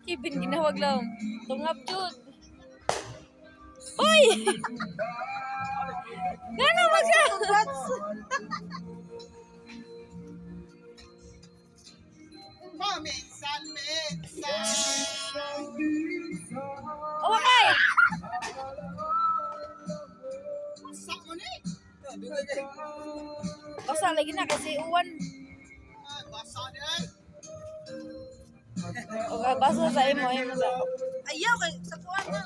Kibin ginawag lang. Tungap jud. Uy! Gano'n mo siya? Oh, okay. Basa lagi na kasi uwan. Okay, basa sa imo sa. Ayaw kay sa kuwan na.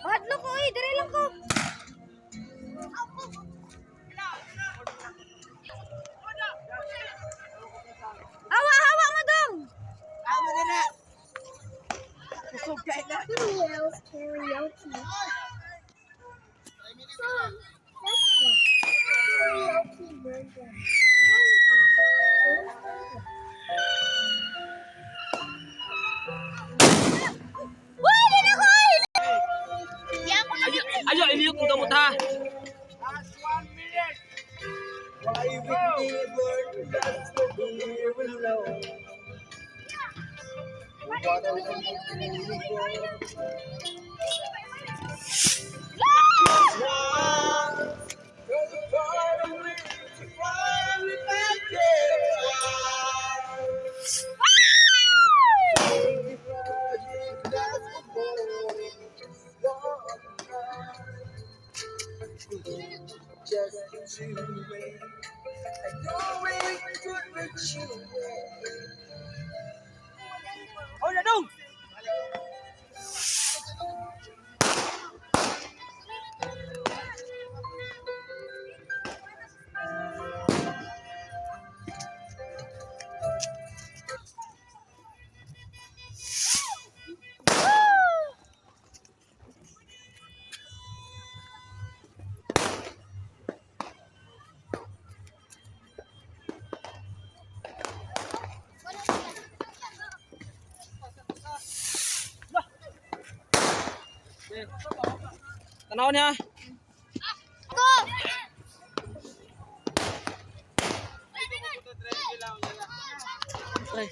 Hadlo ko diri lang ko. Hawa mo dong. Hawa na na. Kusog kay na. Karaoke. Karaoke burger. Ayo, iliyok mo gamot ha. Last 1 minute. Why we never just here alone? Just to wait, I know it could reach you. Oh, ya dong. Tanaw niya. Ay.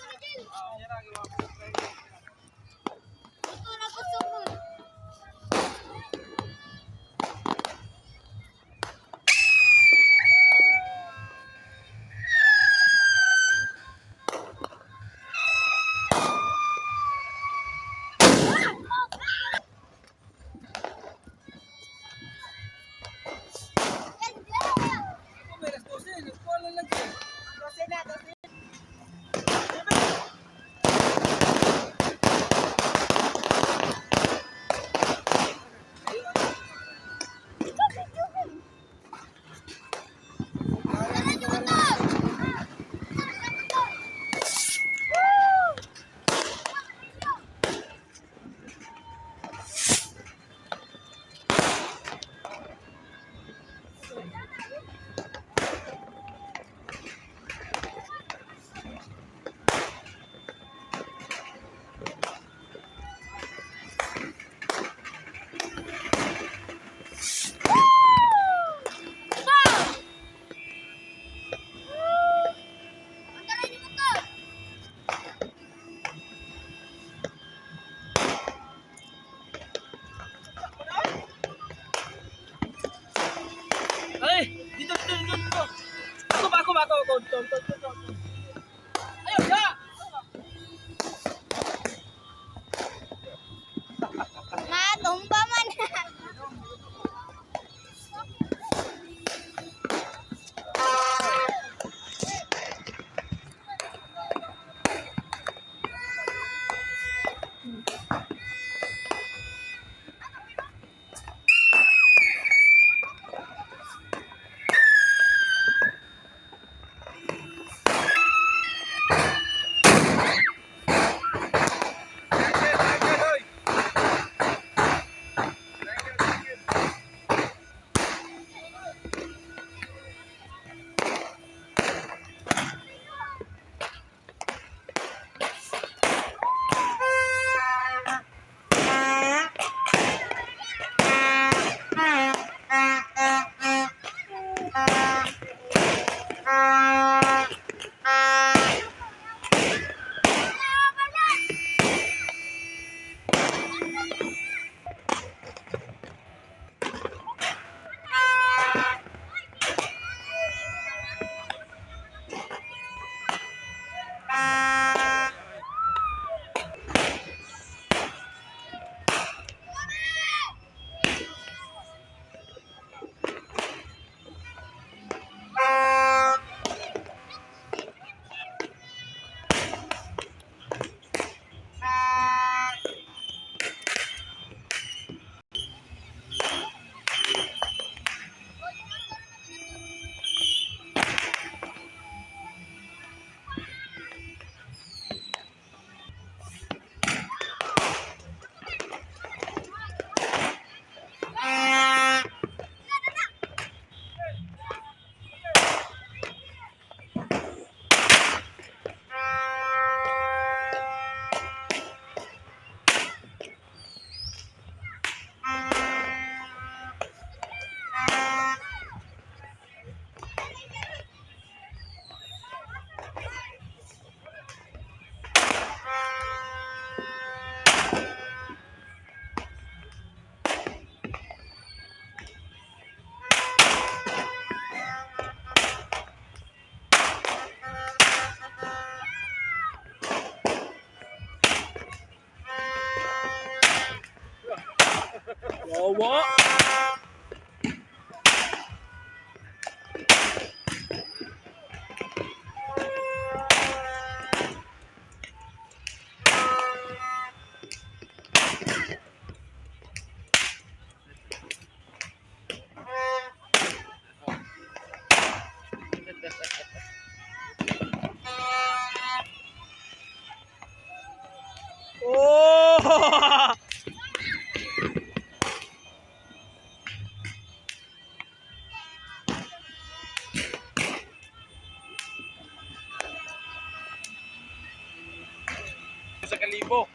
sa kalibo.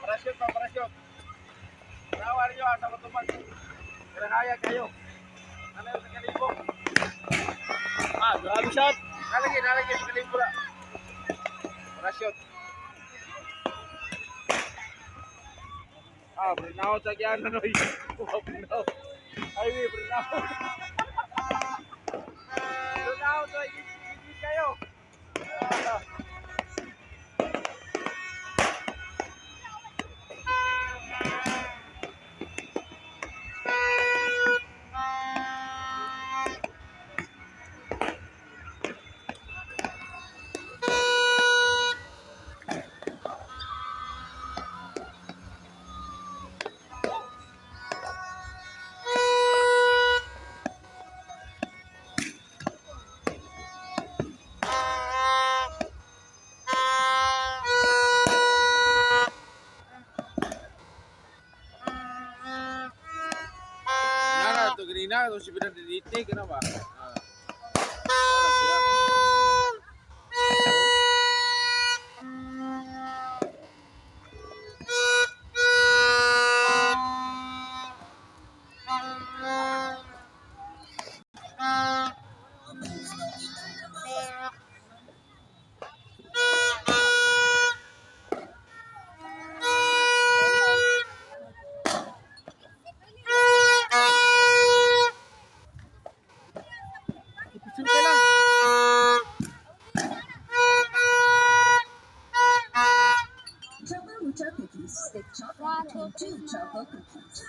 Parasyon pa, parasyon. Tawa niyo, asa matuman. Karahaya kayo. Ano sa kalibo? Ah, grabe shot. Nalagay sa kalibo na. Parasyon. Ah, burnout sa kyan, ano yun? Burnout. Ay, burnout. Burnout, higit kayo. Nana, to ganina, to si pinadidite, kenapa? Sumpay lang. Choco Mucho Cookies, thick chocolate and 2 choco cookies.